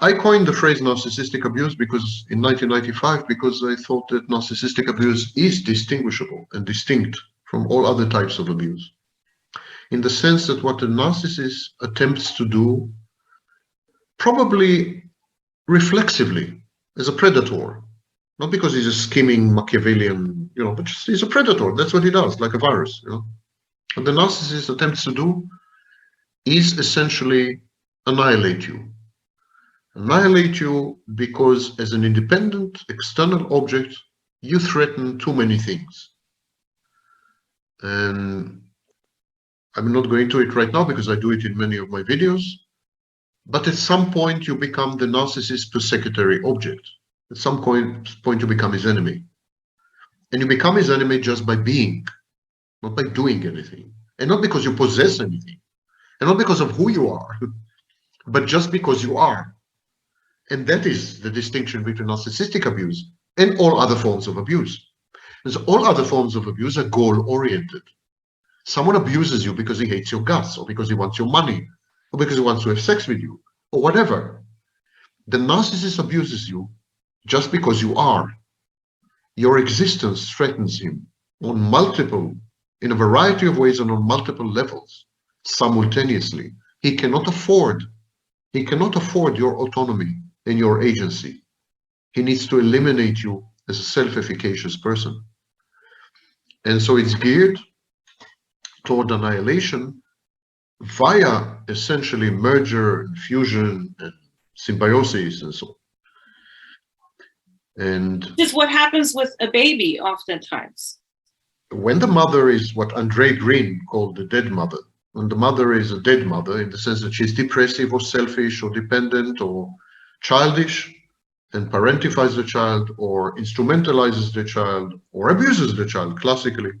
I coined the phrase narcissistic abuse because in 1995, because I thought that narcissistic abuse is distinguishable and distinct from all other types of abuse, in the sense that what a narcissist attempts to do, probably reflexively, as a predator, not because he's a scheming Machiavellian, but just he's a predator. That's what he does, like a virus. What the narcissist attempts to do is essentially annihilate you. Annihilate you because as an independent external object, you threaten too many things. And I'm not going to it right now because I do it in many of my videos. But at some point, you become the narcissist's persecutory object. At some point, you become his enemy. And you become his enemy just by being, not by doing anything. And not because you possess anything. And not because of who you are, but just because you are. And that is the distinction between narcissistic abuse and all other forms of abuse. Because all other forms of abuse are goal-oriented. Someone abuses you because he hates your guts, or because he wants your money, or because he wants to have sex with you, or whatever. The narcissist abuses you just because you are. Your existence threatens him in a variety of ways and on multiple levels, simultaneously. He cannot afford your autonomy and your agency. He needs to eliminate you as a self-efficacious person. And so it's geared toward annihilation via essentially merger and fusion and symbiosis and so on. And this is what happens with a baby oftentimes. When the mother is what Andre Green called the dead mother, when the mother is a dead mother in the sense that she's depressive or selfish or dependent or childish and parentifies the child or instrumentalizes the child or abuses the child classically,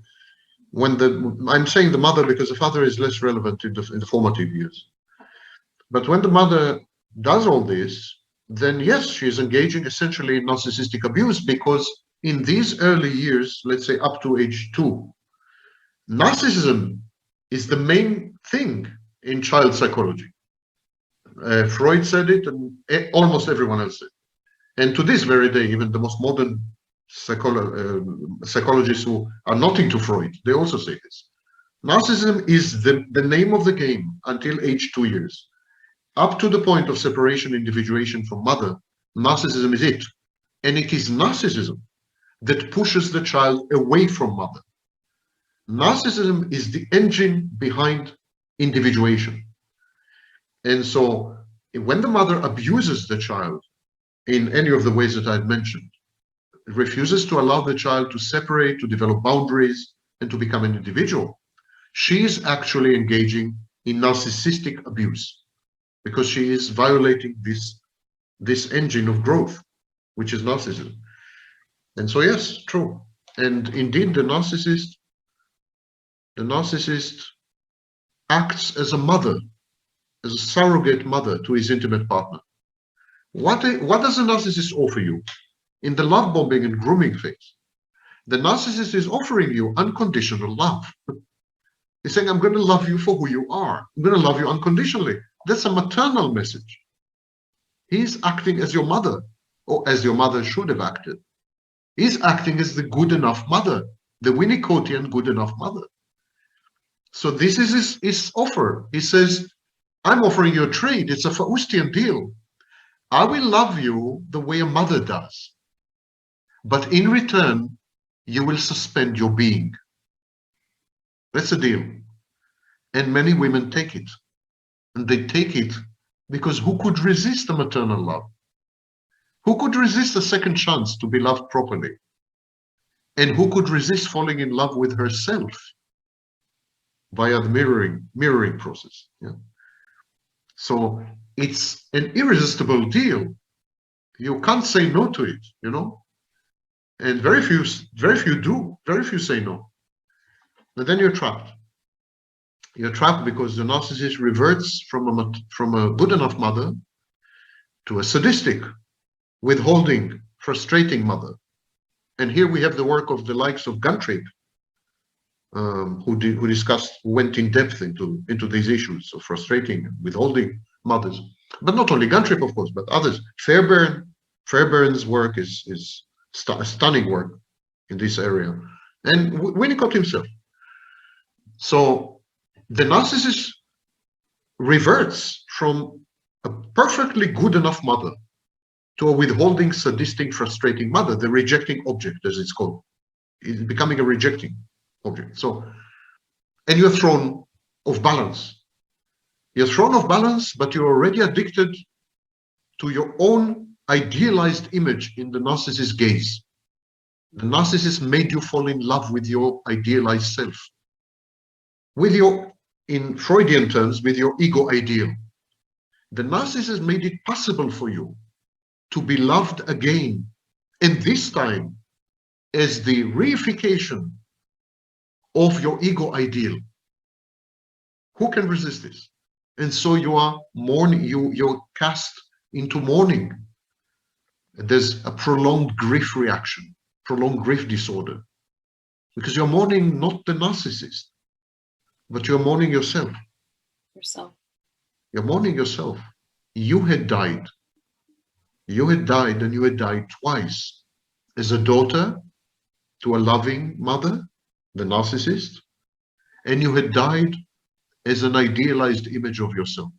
I'm saying the mother because the father is less relevant in the formative years. But when the mother does all this, then yes, she is engaging essentially in narcissistic abuse, because in these early years, let's say up to age 2, narcissism is the main thing in child psychology. Freud said it, and almost everyone else said. And to this very day, even the most modern psychologists who are not into Freud, they also say this. Narcissism is the name of the game until age 2 years. Up to the point of separation, individuation from mother, narcissism is it. And it is narcissism that pushes the child away from mother. Narcissism is the engine behind individuation. And so when the mother abuses the child in any of the ways that I'd mentioned, refuses to allow the child to separate, to develop boundaries, and to become an individual, she is actually engaging in narcissistic abuse, because she is violating this engine of growth, which is narcissism. And so yes, true. And indeed, the narcissist acts as a mother, as a surrogate mother to his intimate partner. What does a narcissist offer you? In the love bombing and grooming phase, the narcissist is offering you unconditional love. He's saying, I'm going to love you for who you are. I'm going to love you unconditionally. That's a maternal message. He's acting as your mother, or as your mother should have acted. He's acting as the good enough mother, the Winnicottian good enough mother. So this is his offer. He says, I'm offering you a trade. It's a Faustian deal. I will love you the way a mother does. But in return, you will suspend your being. That's a deal. And many women take it. And they take it because who could resist a maternal love? Who could resist a second chance to be loved properly? And who could resist falling in love with herself via the mirroring process? Yeah. So it's an irresistible deal. You can't say no to it, And very few do. Very few say no. But then you're trapped. You're trapped because the narcissist reverts from a good enough mother to a sadistic, withholding, frustrating mother. And here we have the work of the likes of Guntrip, who went in depth into these issues of frustrating and withholding mothers. But not only Guntrip, of course, but others. Fairbairn's work is stunning work in this area, and Winnicott himself. So the narcissist reverts from a perfectly good enough mother to a withholding, sadistic, frustrating mother, the rejecting object, as it's called. It's becoming a rejecting object. So, and you're thrown off balance. You're thrown off balance, but you're already addicted to your own idealized image in the narcissist's gaze. The narcissist made you fall in love with your idealized self, with your, in Freudian terms, with your ego ideal. The narcissist made it possible for you to be loved again, and this time as the reification of your ego ideal. Who can resist this? And so you are mourning, you're cast into mourning. There's a prolonged grief reaction, prolonged grief disorder, because you're mourning not the narcissist, but you're mourning yourself. You're mourning yourself. You had died. You had died, and you had died twice. As a daughter to a loving mother, the narcissist, and you had died as an idealized image of yourself.